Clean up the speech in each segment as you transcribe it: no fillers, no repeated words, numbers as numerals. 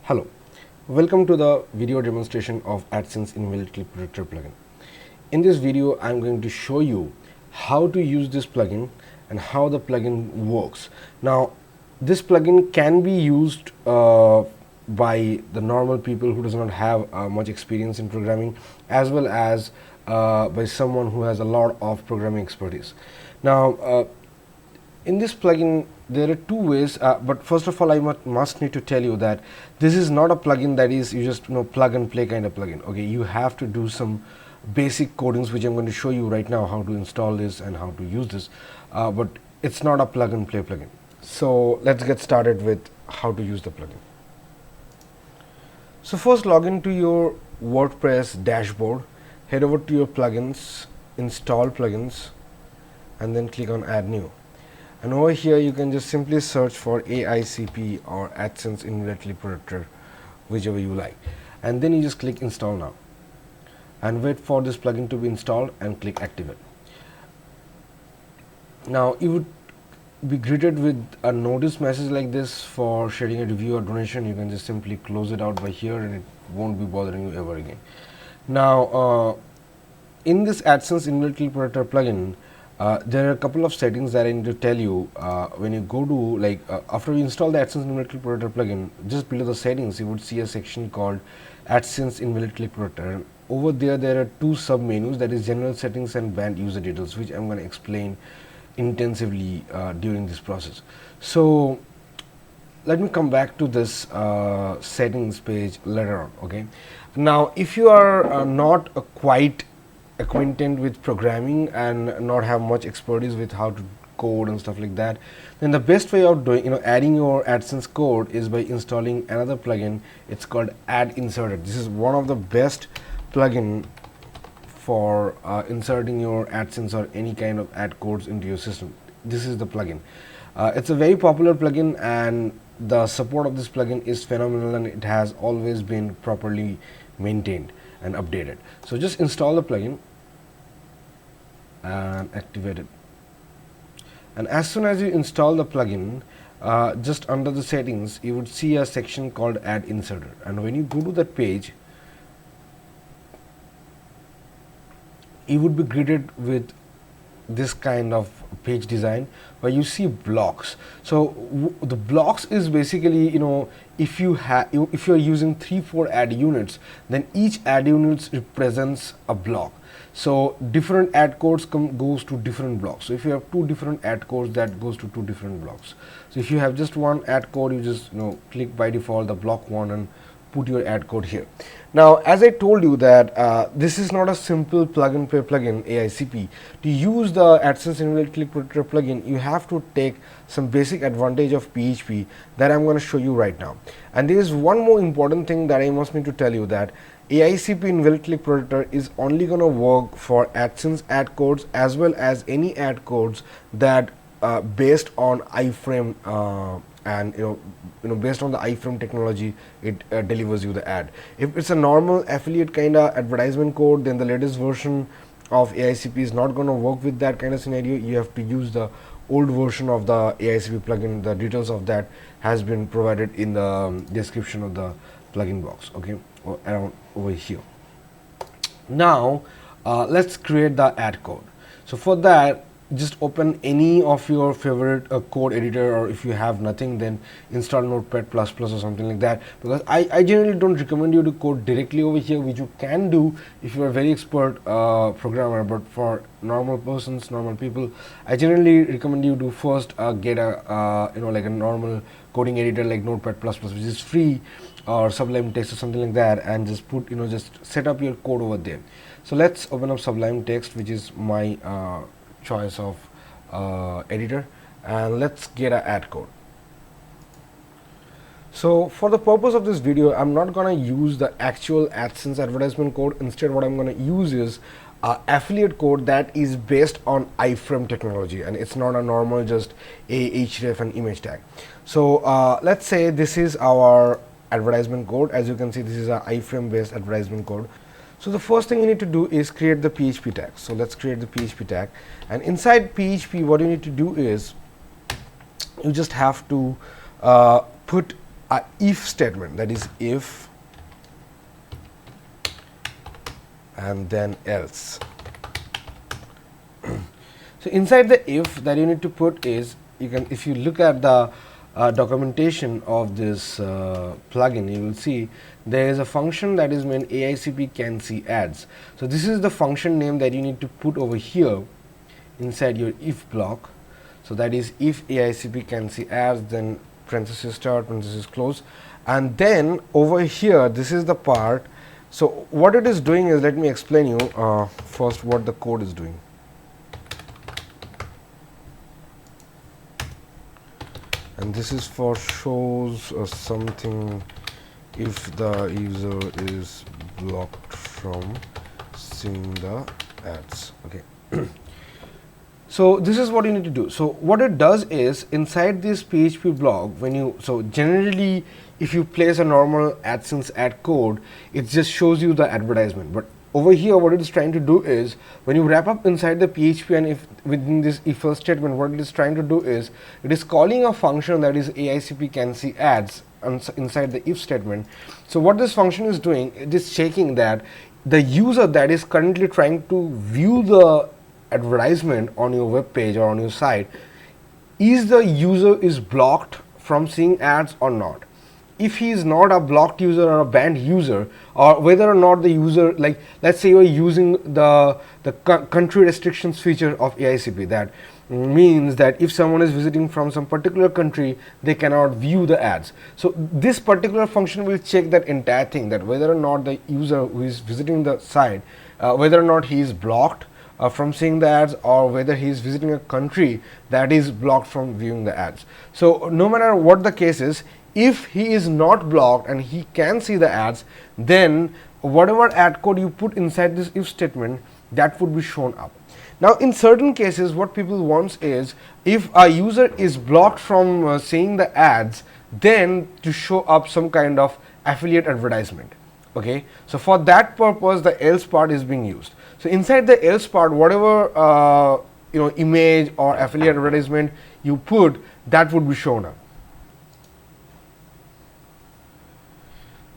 Hello, welcome to the video demonstration of Adsense Invalidity Predictor plugin. In this video, I'm going to show you how to use this plugin and how the plugin works. Now, this plugin can be used by the normal people who does not have much experience in programming, as well as by someone who has a lot of programming expertise. Now, in this plugin there are two ways, but first of all I must need to tell you that this is not a plugin that is you just plug and play kind of plugin. Okay, you have to do some basic codings, which I'm going to show you right now, how to install this and how to use this, but it's not a plug and play plugin. So let's get started with how to use the plugin. So first, log into your WordPress dashboard, head over to your plugins, install plugins, and then click on add new. And over here you can just simply search for AICP or Adsense Invalidity Predictor, whichever you like, and then you just click install now and wait for this plugin to be installed and click activate. Now you would be greeted with a notice message like this. For sharing a review or donation, you can just simply close it out by here and it won't be bothering you ever again. Now in this Adsense Invalidity Predictor plugin, there are a couple of settings that I need to tell you. When you go to after you install the Adsense Invalidity Predictor plugin, just below the settings you would see a section called Adsense Invalidity Predictor. Over there are two sub menus, that is general settings and banned user details, which I'm going to explain intensively during this process. So let me come back to this settings page later on. Okay, now if you are not quite acquainted with programming and not have much expertise with how to code and stuff like that, then the best way of doing adding your Adsense code is by installing another plugin. It's called Add Inserter. This is one of the best plugin for inserting your Adsense or any kind of ad codes into your system. This is the plugin. It's a very popular plugin and the support of this plugin is phenomenal, and it has always been properly maintained and updated. So just install the plugin and activate it. And as soon as you install the plugin, just under the settings you would see a section called Add Inserter, and when you go to that page you would be greeted with this kind of page design where you see blocks. So the blocks is basically, if you're using 3-4 ad units, then each ad units represents a block. So different ad codes goes to different blocks. So if you have two different ad codes, that goes to two different blocks. So if you have just one ad code, you just click by default the block one and put your ad code here. Now, as I told you that this is not a simple plug and play plugin, AICP. To use the Adsense Invalidity Predictor plugin, you have to take some basic advantage of PHP that I'm going to show you right now. And there is one more important thing that I must need to tell you, that AICP Invalidity Predictor is only going to work for Adsense ad codes as well as any ad codes that based on iframe and based on the iframe technology, it delivers you the ad. If it's a normal affiliate kind of advertisement code, then the latest version of AICP is not going to work with that kind of scenario. You have to use the old version of the AICP plugin. The details of that has been provided in the description of the plugin box, okay, or around over here. Now let's create the ad code. So for that, just open any of your favorite code editor, or if you have nothing, then install Notepad++ or something like that, because I generally don't recommend you to code directly over here, which you can do if you are a very expert programmer. But for normal persons, normal people, I generally recommend you to first get a like a normal coding editor like Notepad++, which is free, or Sublime Text or something like that, and just put just set up your code over there. So let's open up Sublime Text, which is my choice of editor, and let's get an ad code. So for the purpose of this video, I'm not going to use the actual Adsense advertisement code. Instead, what I'm going to use is affiliate code that is based on iframe technology, and it's not a normal just a href and image tag. So let's say this is our advertisement code. As you can see, this is a iframe based advertisement code. So the first thing you need to do is create the PHP tag. So let's create the PHP tag, and inside PHP what you need to do is you just have to put a if statement, that is if and then else. So inside the if that you need to put is, you can, if you look at the documentation of this plugin, you will see there is a function that is named AICP can see ads. So this is the function name that you need to put over here inside your if block. So that is if AICP can see ads, then parenthesis start, parenthesis close, and then over here this is the part. So what it is doing is, let me explain you first what the code is doing. And this is for shows something if the user is blocked from seeing the ads. Okay. So this is what you need to do. So what it does is, inside this PHP block, when you, so generally if you place a normal AdSense ad code, it just shows you the advertisement. But over here what it is trying to do is, when you wrap up inside the PHP and if within this if else statement, what it is trying to do is, it is calling a function that is AICP can see ads inside the if statement. So what this function is doing, it is checking that the user that is currently trying to view the advertisement on your web page or on your site, is the user is blocked from seeing ads or not. If he is not a blocked user or a banned user, or whether or not the user, like let's say you are using the country restrictions feature of AICP, that means that if someone is visiting from some particular country, they cannot view the ads. So this particular function will check that entire thing, that whether or not the user who is visiting the site, whether or not he is blocked from seeing the ads, or whether he is visiting a country that is blocked from viewing the ads. So no matter what the case is, if he is not blocked and he can see the ads, then whatever ad code you put inside this if statement, that would be shown up. Now in certain cases what people want is, if a user is blocked from seeing the ads, then to show up some kind of affiliate advertisement. Okay, so for that purpose the else part is being used. So inside the else part, whatever image or affiliate advertisement you put, that would be shown up.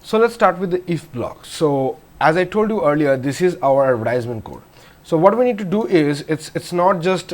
So let's start with the if block. So as I told you earlier, this is our advertisement code. So what we need to do is, it's not just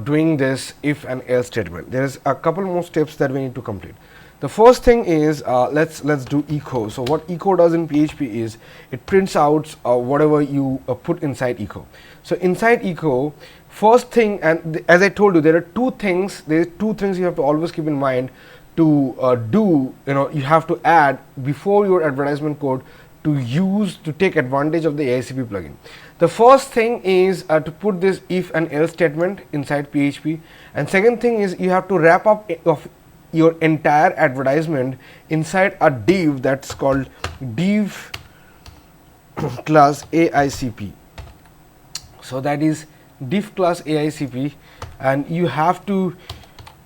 doing this if and else statement. There is a couple more steps that we need to complete. The first thing is, let's do echo. So what echo does in PHP is, it prints out whatever you put inside echo. So inside echo, first thing, and as I told you, there are two things you have to always keep in mind to do. You have to add before your advertisement code to take advantage of the AICP plugin. The first thing is to put this if and else statement inside PHP, and second thing is you have to wrap up of your entire advertisement inside a div that's called div class AICP. So that is div class AICP, and you have to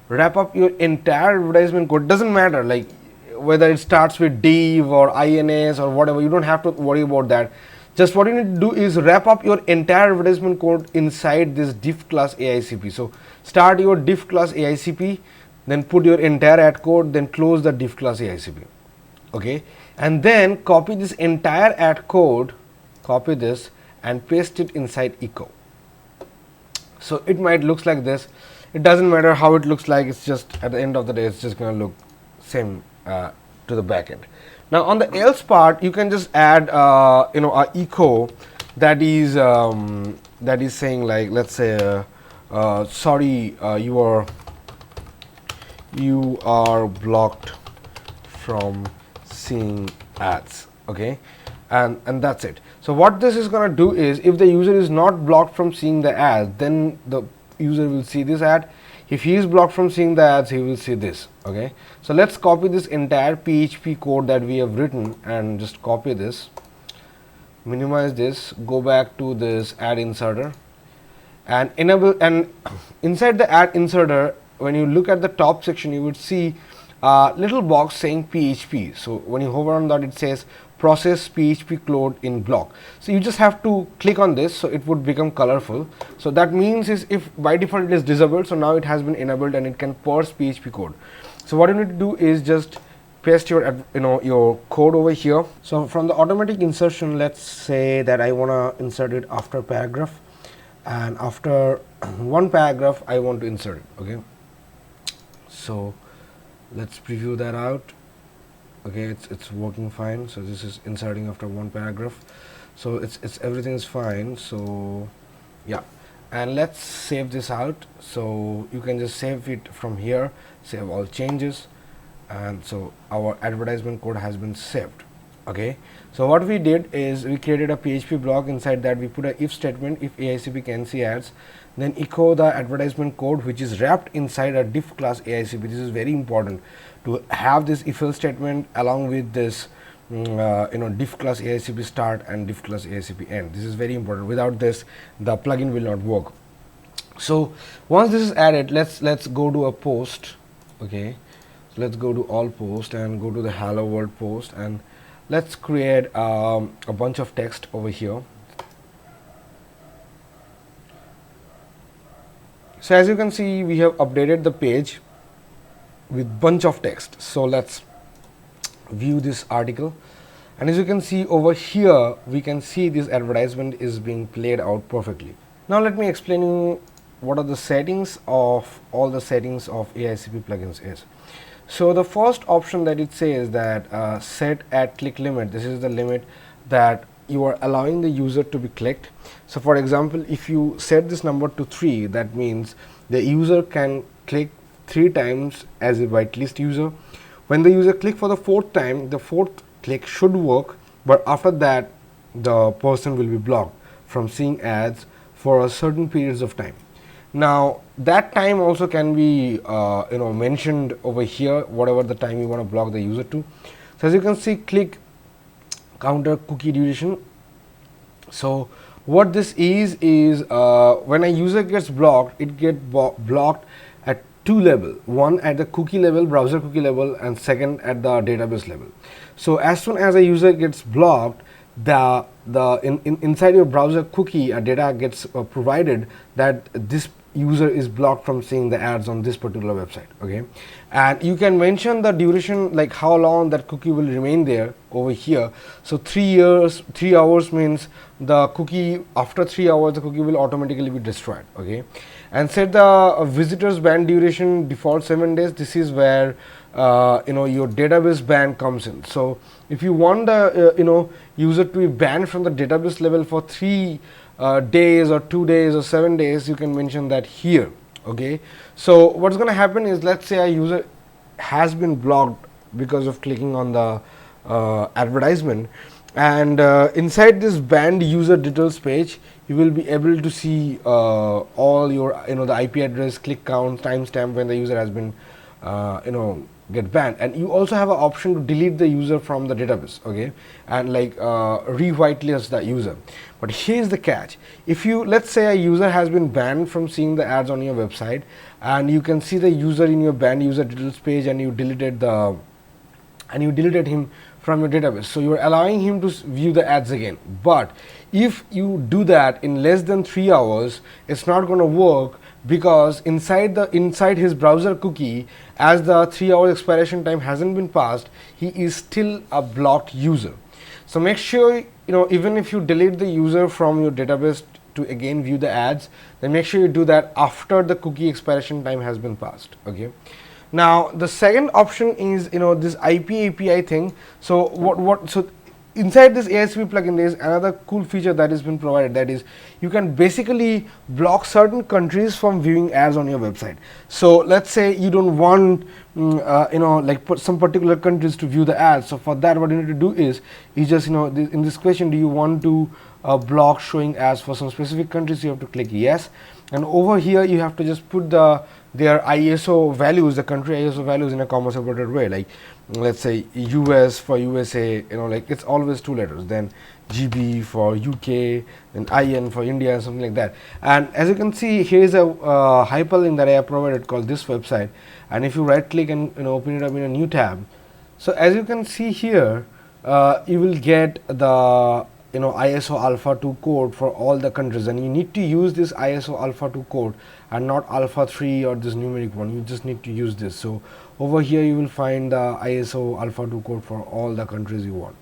wrap up your entire advertisement code. Doesn't matter like whether it starts with div or ins or whatever, you don't have to worry about that. Just what you need to do is wrap up your entire advertisement code inside this div class AICP. So start your div class AICP, then put your entire ad code, then close the div class AICP. Okay, and then copy this entire ad code, copy this and paste it inside echo. So it might looks like this. It doesn't matter how it looks like, it's just at the end of the day it's just going to look same to the back end. Now on the else part, you can just add a echo that is saying, like, let's say sorry, you are blocked from seeing ads. Okay, and that's it. So what this is going to do is, if the user is not blocked from seeing the ads, then the user will see this ad. If he is blocked from seeing the ads, he will see this. Okay, so let's copy this entire PHP code that we have written and just copy this, minimize this, go back to this ad inserter and enable, and inside the ad inserter, when you look at the top section, you would see a little box saying PHP. So when you hover on that, it says process PHP code in block. So you just have to click on this, so it would become colorful. So that means is, if by default it is disabled, so now it has been enabled and it can parse PHP code. So what you need to do is just paste your your code over here. So from the automatic insertion, let's say that I want to insert it after paragraph, and after one paragraph I want to insert it. Okay, so let's preview that out. Okay, it's working fine. So this is inserting after one paragraph, so it's everything is fine. So yeah, and let's save this out. So you can just save it from here, save all changes, and so our advertisement code has been saved. Okay, so what we did is we created a PHP block. Inside that we put a if statement, if AICP can see ads, then echo the advertisement code, which is wrapped inside a diff class AICP. This is very important to have this if else statement along with this diff class AICP start and diff class AICP end. This is very important. Without this, the plugin will not work. So once this is added, let's go to a post. Okay, so let's go to all post and go to the hello world post, and let's create a bunch of text over here. So as you can see, we have updated the page with bunch of text. So let's view this article, and as you can see over here, we can see this advertisement is being played out perfectly. Now let me explain you what are the settings of all the settings of AICP plugins is. So the first option that it says that set at click limit. This is the limit that you are allowing the user to be clicked. So for example, if you set this number to 3, that means the user can click 3 times as a whitelist user. When the user click for the 4th time, the 4th click should work, but after that the person will be blocked from seeing ads for a certain periods of time. Now that time also can be mentioned over here, whatever the time you want to block the user to. So as you can see, click counter cookie duration. So what this is when a user gets blocked, it gets blocked at 2 level, one at the cookie level, browser cookie level, and second at the database level. So as soon as a user gets blocked, inside your browser cookie, a data gets provided that this user is blocked from seeing the ads on this particular website. Okay, and you can mention the duration, like how long that cookie will remain there over here. So 3 hours means the cookie, after 3 hours the cookie will automatically be destroyed. Okay, and set the visitors ban duration default 7 days. This is where your database ban comes in. So if you want the user to be banned from the database level for 3 days or 2 days or 7 days, you can mention that here. Okay, so what's going to happen is, let's say a user has been blocked because of clicking on the advertisement, and inside this banned user details page, you will be able to see all your the IP address, click count, timestamp when the user has been get banned, and you also have an option to delete the user from the database. Okay, and like re-whitelist the user. But here's the catch: if you, let's say a user has been banned from seeing the ads on your website, and you can see the user in your banned user details page, and you deleted him from your database, so you are allowing him to view the ads again. But if you do that in less than 3 hours, it's not going to work, because inside his browser cookie, as the 3 hour expiration time hasn't been passed, he is still a blocked user. So make sure, even if you delete the user from your database to again view the ads, then make sure you do that after the cookie expiration time has been passed. Okay, now the second option is this IP API thing. So so inside this AICP plugin, there is another cool feature that has been provided, that is you can basically block certain countries from viewing ads on your website. So let's say you don't want put some particular countries to view the ads. So for that, what you need to do is you just in this question, do you want to block showing ads for some specific countries? You have to click yes, and over here you have to just put their ISO values, the country ISO values, in a comma separated way, like let's say US for USA, like it's always 2 letters, then GB for UK, then IN for India, and something like that. And as you can see, here is a hyperlink that I have provided called this website, and if you right click and open it up in a new tab, so as you can see here, you will get the ISO Alpha 2 code for all the countries, and you need to use this ISO Alpha 2 code and not Alpha 3 or this numeric one. You just need to use this. So over here you will find the ISO Alpha 2 code for all the countries you want.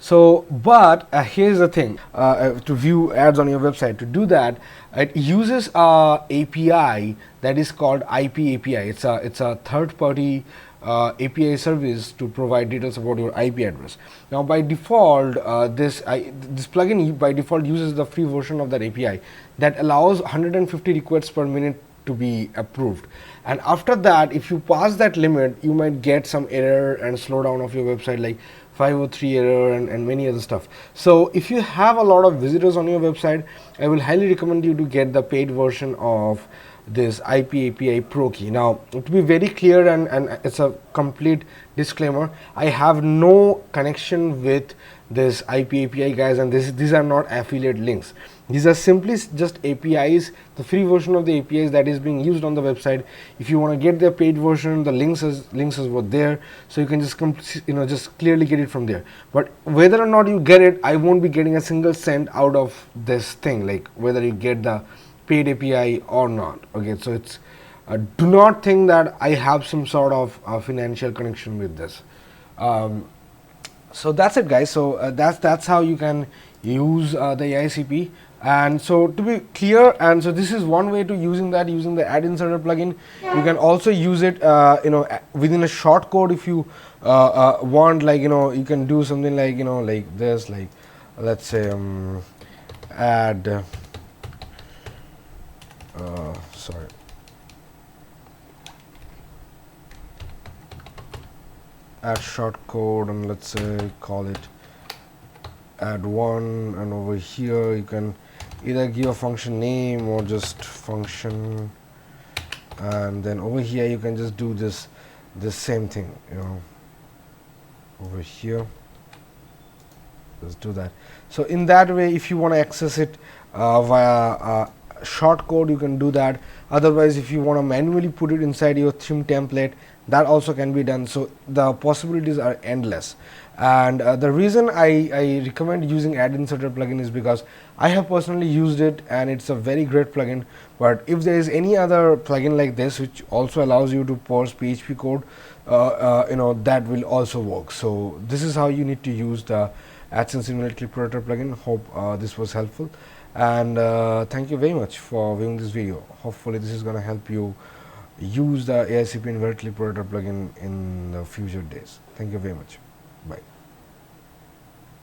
So, but here's the thing, to view ads on your website, to do that, it uses a API that is called IP API. It's a third party API service to provide details about your IP address. Now by default, this plugin by default uses the free version of that API that allows 150 requests per minute to be approved, and after that, if you pass that limit, you might get some error and slowdown of your website, like 503 error and many other stuff. So if you have a lot of visitors on your website, I will highly recommend you to get the paid version of this IP API Pro key. Now, to be very clear, and it's a complete disclaimer, I have no connection with this IP API, guys, and these are not affiliate links. These are simply just APIs, the free version of the APIs that is being used on the website. If you want to get the paid version, the links is what there, so you can just just clearly get it from there. But whether or not you get it, I won't be getting a single cent out of this thing, like whether you get the paid API or not. Okay, so it's do not think that I have some sort of financial connection with this. So that's it, guys. So that's how you can use the AICP. And so to be clear, and so this is one way to using the ad inserter plugin. You can also use it within a short code if you want, like you can do something like like this, like let's say add sorry, add short code, and let's say call it add one, and over here you can either give a function name or just function, and then over here you can just do this same thing, over here. Let's do that. So in that way, if you want to access it via short code, you can do that. Otherwise, if you want to manually put it inside your theme template, that also can be done. So the possibilities are endless. And the reason I recommend using ad inserter plugin is because I have personally used it, and it's a very great plugin. But if there is any other plugin like this which also allows you to parse PHP code, that will also work. So this is how you need to use the Adsense Email Click Promoter plugin. Hope this was helpful, and thank you very much for viewing this video. Hopefully this is going to help you use the AICP Invalid Click Promoter plugin in the future days. Thank you very much. Bye.